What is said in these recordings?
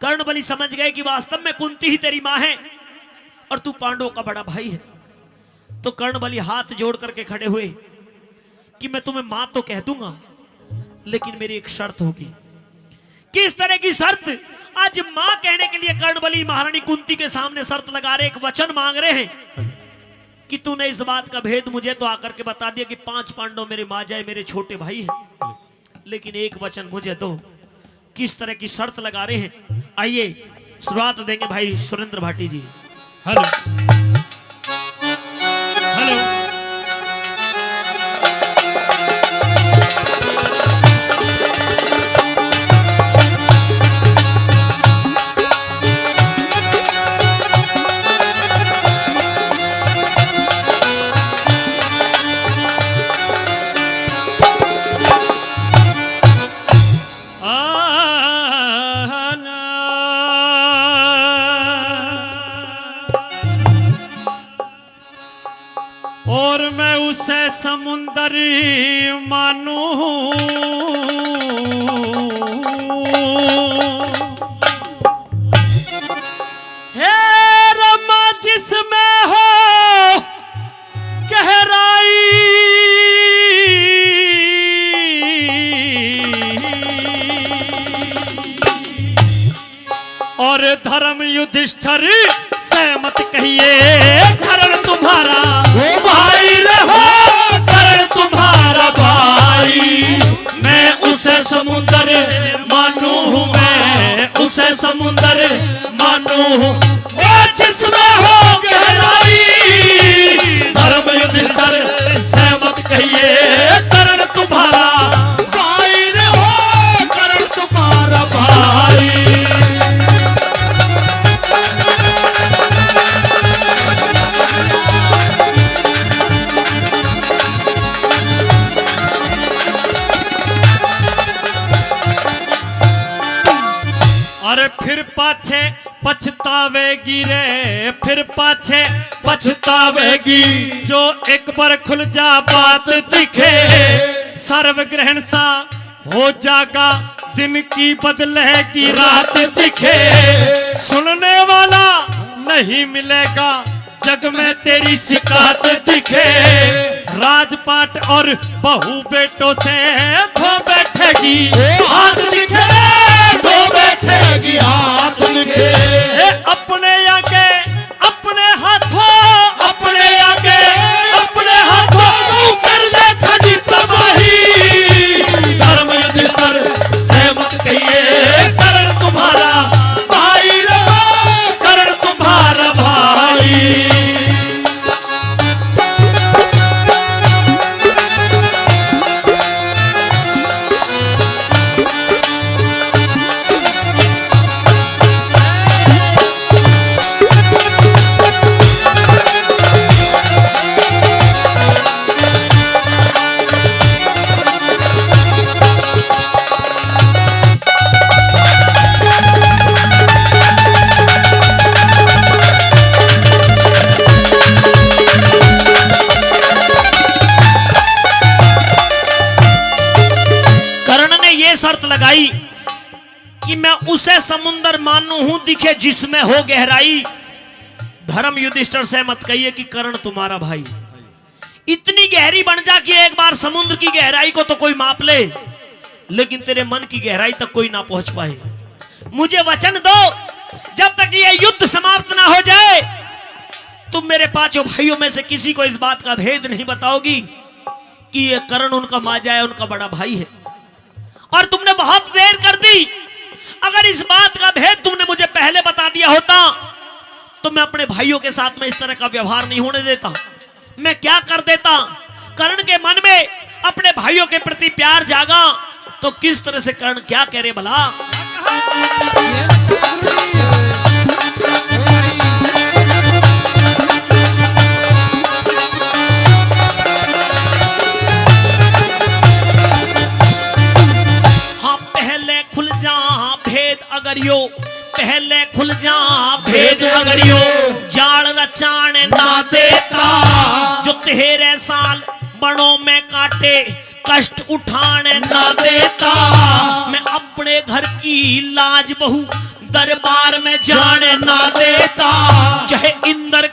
कर्णबली समझ गए कि वास्तव में कुंती ही तेरी मां है और तू पांडवों का बड़ा भाई है। तो कर्णबली हाथ जोड़ करके खड़े हुए कि मैं तुम्हें मां तो कह दूंगा, लेकिन मेरी एक शर्त होगी। किस तरह की शर्त? आज मां कहने के लिए कर्णबली महारानी कुंती के सामने शर्त लगा रहे, एक वचन मांग रहे हैं कि तूने इस बात का भेद मुझे तो आकर के बता दिया कि 5 पांडव मेरे मांझा मेरे छोटे भाई हैं, लेकिन एक वचन मुझे दो। किस तरह की शर्त लगा रहे हैं, आइए शुरुआत देंगे भाई सुरेंद्र भाटी जी। हेलो हेलो और मैं उसे समुंदर मानूं, हे रमा जिसमें हो गहराई, और धर्म युधिष्ठिर से मत कहिए करण तुम्हारा भाई रहो, करण तुम्हारा भाई। मैं उसे समुंदर मानूं, मैं उसे समुंदर मानूं, जिसमें हो गहराई, धर्म युधिष्ठिर से मत कहिए करण तुम्हारा भाई रहो, करण तुम्हारा भाई। अरे फिर पाछे पछतावेगी रे, फिर पाछे पछतावेगी, जो एक बार खुल जा बात दिखे, सर्व ग्रहण सा हो जागा, दिन की बदलेगी रात दिखे, सुनने वाला नहीं मिलेगा जग में तेरी शिकायत दिखे, राजपाट और बहू बेटों से धो बैठेगी हाथ दिखे, धो बैठेगी हाथ दिखे, अपने आगे अपने हाथों, अपने आगे अपने हाथों कर ले खड़ी तबाही, धर्म युधिष्ठिर से मत कहिए करण तुम्हारा भाई रहो, करण तुम्हारा भाई। शर्त लगाई कि मैं उसे समुंदर मानू हूं दिखे जिसमें हो गहराई, धर्म युधिष्ठिर से मत कहिए कि कर्ण तुम्हारा भाई। इतनी गहरी बन जा कि एक बार समुद्र की गहराई को तो कोई माप ले, लेकिन तेरे मन की गहराई तक कोई ना पहुंच पाए। मुझे वचन दो, जब तक ये युद्ध समाप्त ना हो जाए तुम मेरे 5 भाइयों में से किसी को इस बात का भेद नहीं बताओगी कि ये कर्ण उनका मांझा है, उनका बड़ा भाई है। और तुमने बहुत देर कर दी। अगर इस बात का भेद तुमने मुझे पहले बता दिया होता तो मैं अपने भाइयों के साथ में इस तरह का व्यवहार नहीं होने देता। मैं क्या कर देता, कर्ण के मन में अपने भाइयों के प्रति प्यार जागा तो किस तरह से कर्ण क्या कह रहे भला। पहले खुल जा भेद अगरियो, जाल रचाने ना देता, जो तेरे साल बड़ों में काटे कष्ट उठाने ना देता। मैं अपने घर की लाज बहू दरबार में जाने ना देता। चाहे इंदर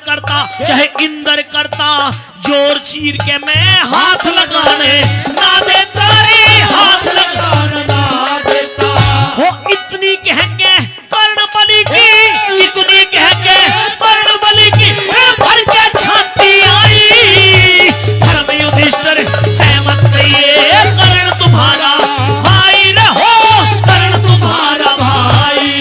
करता जोर चीर के मैं हाथ लगाने ना देता रे, हाथ लगाने ना देता। हो इतनी कह के कर्ण बलि की, इतनी कह के कर्ण बलि की फिर भर के छाती आई। धर्म युधिष्ठिर सहमत रहिए, कर्ण तुम्हारा भाई रहो, कर्ण तुम्हारा भाई।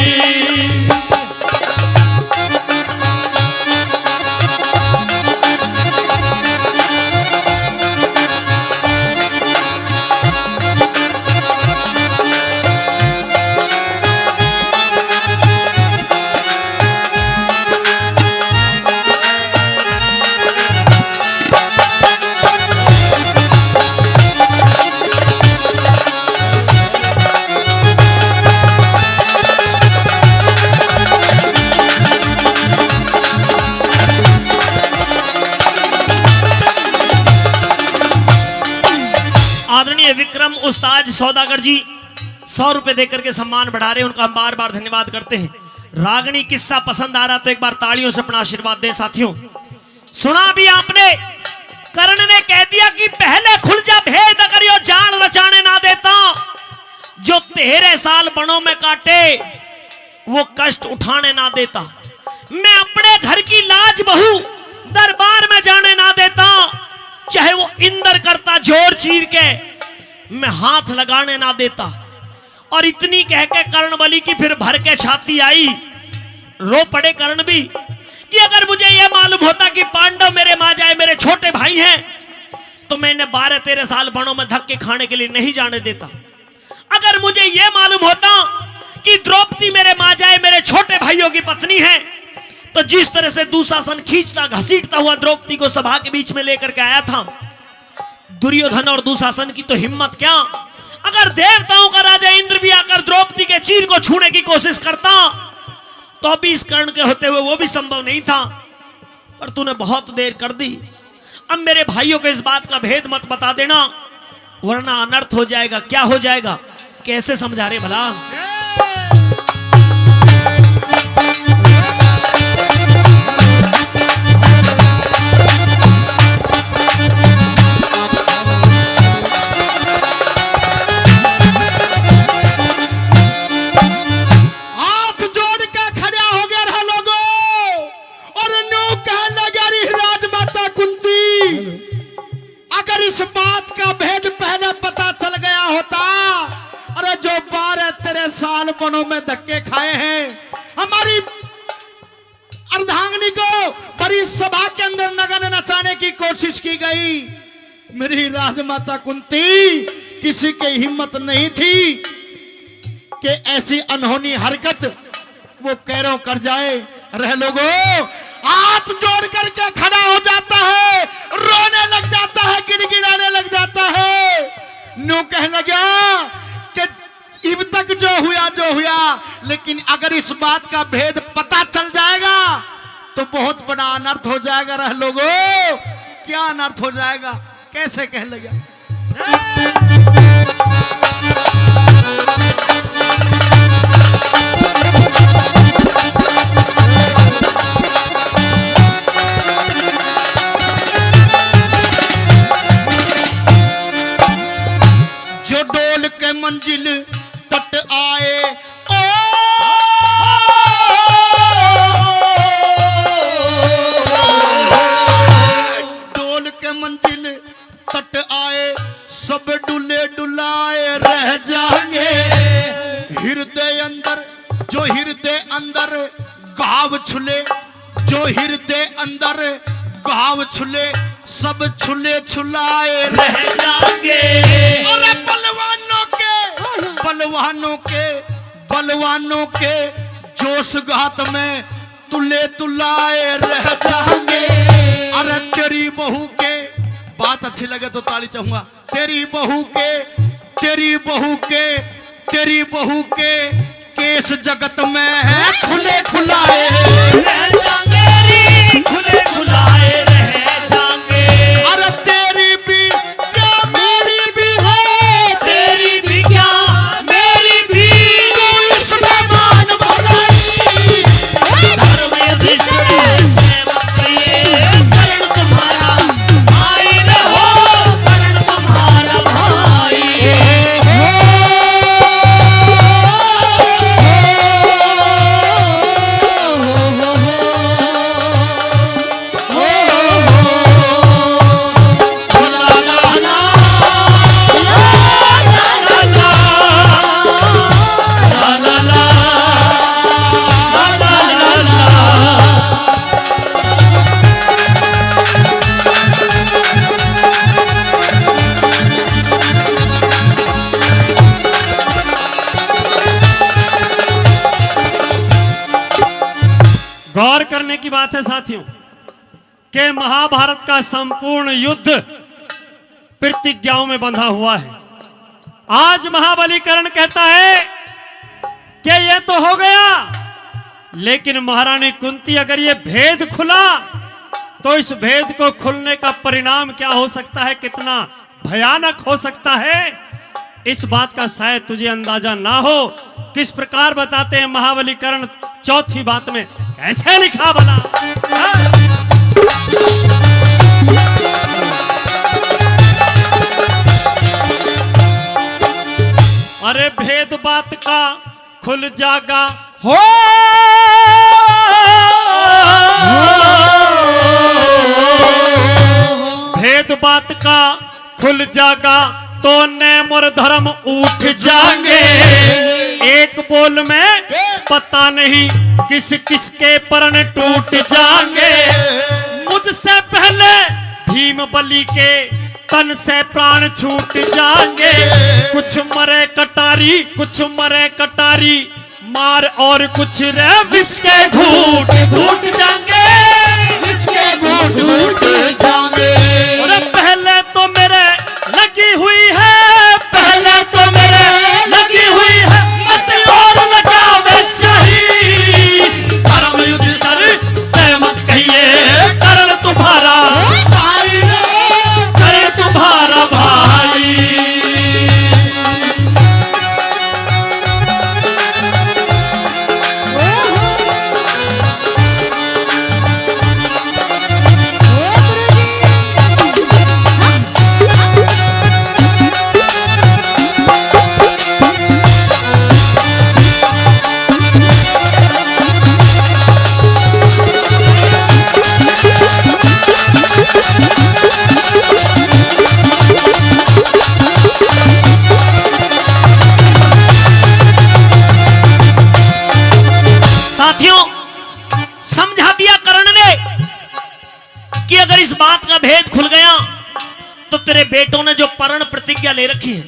आदरणीय विक्रम उस्ताद सौदागर जी 100 रुपए देकर के सम्मान बढ़ा रहे हैं, उनका हम बार बार धन्यवाद करते हैं। रागनी किस्सा पसंद आ रहा तो एक बार तालियों से अपना आशीर्वाद दें साथियों। सुना भी आपने, कर्ण ने कह दिया कि पहले खुल जा भेद, अगर यो जान रचाने ना देता। जो 13 साल बनों में काटे वो कष्ट उठाने ना देता। मैं अपने घर की लाज बहू दरबार में जाने ना देता। चाहे वो इंदर करता जोर चीर के मैं हाथ लगाने ना देता। और इतनी कह के कर्ण बलि की फिर भर के छाती आई। रो पड़े कर्ण भी कि अगर मुझे यह मालूम होता कि पांडव मेरे मां जाए मेरे छोटे भाई हैं, तो मैं इन्हें 12-13 साल बनों में धक्के खाने के लिए नहीं जाने देता। अगर मुझे यह मालूम होता कि द्रौपदी मेरे मां जाए मेरे छोटे भाइयों की पत्नी है, तो जिस तरह से दुशासन खींचता घसीटता हुआ द्रौपदी को सभा के बीच में लेकर के आया था, दुर्योधन और दुशासन की तो हिम्मत क्या। अगर देवताओं का राजा इंद्र भी आकर द्रौपदी के चीर को छूने की कोशिश करता, तो अभी इस कर्ण के होते हुए वो भी संभव नहीं था। पर तूने बहुत देर कर दी। अब मेरे भाइयों को इस बात का भेद मत बता देना, वरना अनर्थ हो जाएगा। क्या हो जाएगा, कैसे समझा रहे भला। इस बात का भेद पहले पता चल गया होता, अरे जो 12-13 साल बनों में धक्के खाए हैं, हमारी अर्धांगिनी को बड़ी सभा के अंदर नगन नचाने की कोशिश की गई। मेरी राजमाता कुंती किसी की हिम्मत नहीं थी कि ऐसी अनहोनी हरकत वो कैरों कर जाए। रह लोगो हाथ जोड़ करके खड़ा हो जाता है, रोने लग जाता है, गिड़गिड़ाने लग जाता है। न्यू कह लगा कि इब तक जो हुआ, लेकिन अगर इस बात का भेद पता चल जाएगा तो बहुत बड़ा अनर्थ हो जाएगा। रह लोगो क्या अनर्थ हो जाएगा, कैसे कह लगा। डोल के मंजिल तट आए ओ, डोल के मंजिल तट आए, सब डुले डुलाए रह जाएंगे। हृदय अंदर जो हृदय अंदर घाव छुले, जो हृदय अंदर घाव छुले, सब छुले छुलाए रह जाएंगे। अरे बलवानों के जोश घात में तुले तुलाए रह जाएंगे। अरे तेरी बहू के, बात अच्छी लगे तो ताली चाहूंगा। तेरी बहू के केस जगत में है खुले खुलाए खुले खुलाए रह जाएंगे। अरे तेरी भी क्या मेरी भी गौर करने की बात है साथियों कि महाभारत का संपूर्ण युद्ध प्रतिज्ञाओं में बंधा हुआ है। आज महाबली कर्ण कहता है कि ये तो हो गया, लेकिन महारानी कुंती अगर ये भेद खुला तो इस भेद को खुलने का परिणाम क्या हो सकता है, कितना भयानक हो सकता है, इस बात का शायद तुझे अंदाजा ना हो। किस प्रकार बताते हैं महाबली कर्ण चौथी बात में, कैसे लिखा बना। अरे भेद बात का खुल जागा हो, भेद बात का खुल जागा तो नेम और धर्म उठ जाएंगे। एक बोल में पता नहीं किस किस के परण टूट जाएंगे। मुझसे पहले भीम बलि के तन से प्राण छूट जाएंगे। कुछ मरे कटारी, कुछ मरे कटारी मार, और कुछ रे विष के घूट घूट जाएंगे, विष के घूट घूट जाएंगे। और पहले तो मेरे लगी हुई है, पहले तो मेरे लगी हुई है, मत और लगावे सही। परम युधिष्ठिर से मत कहिए कर्ण तुम्हारा भाई रे, कर्ण तुम्हारा भाई। साथियों, समझा दिया कर्ण ने कि अगर इस बात का भेद खुल गया तो तेरे बेटों ने जो परण प्रतिज्ञा ले रखी है,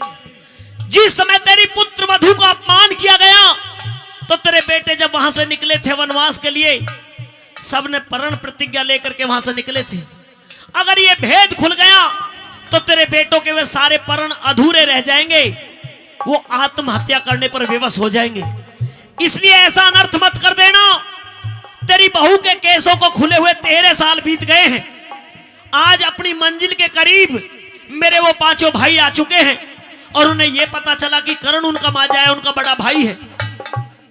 जिस समय तेरी पुत्र वधु का अपमान किया गया तो तेरे बेटे जब वहां से निकले थे वनवास के लिए, सबने परण प्रतिज्ञा लेकर के वहां से निकले थे। अगर ये भेद खुल गया तो तेरे बेटों के वे सारे परण अधूरे रह जाएंगे, वो आत्महत्या करने पर विवश हो जाएंगे। इसलिए ऐसा अनर्थ मत कर देना। तेरी बहू के केसों को खुले हुए 13 साल बीत गए हैं। आज अपनी मंजिल के करीब मेरे वो 5 भाई आ चुके हैं और उन्हें यह पता चला कि कर्ण उनका माजा है, उनका बड़ा भाई है,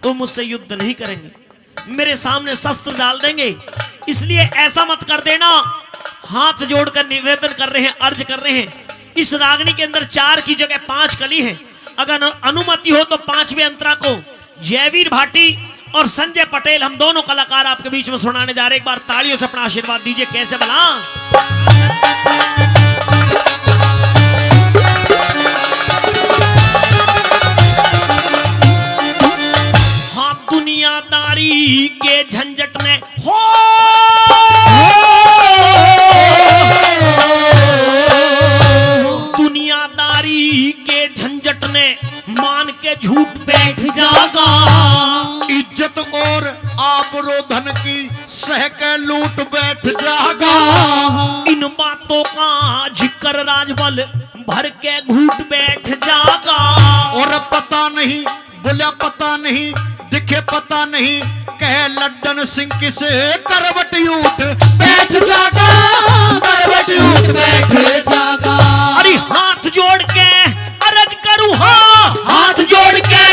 तो मुझसे युद्ध नहीं करेंगे, मेरे सामने शस्त्र डाल देंगे। इसलिए ऐसा मत कर देना। हाथ जोड़कर निवेदन कर रहे हैं, अर्ज कर रहे हैं। इस रागनी के अंदर 4 की जगह 5 कली है। अगर अनुमति हो तो 5वें अंतरा को जयवीर भाटी और संजय पटेल, हम दोनों कलाकार आपके बीच में सुनाने जा रहे। एक बार तालियों से अपना आशीर्वाद दीजिए। कैसे बना हाँ, दुनियादारी के झंझट में हो, दुनियादारी के झंझट ने मान के झूठ बैठ जागा। इज्जत और आबरो धन की सह के लूट बैठ जागा। इन बातों का जिक्र राजबल भर के घूट बैठ जागा। और पता नहीं बोला, पता नहीं दिखे, पता नहीं कहे लड्डन सिंह किसे करवट उठ बैठ जागा, करवट उठ बैठ जागा। अरे हाथ जोड़ के अर्ज करूं, हाँ हाथ जोड़ के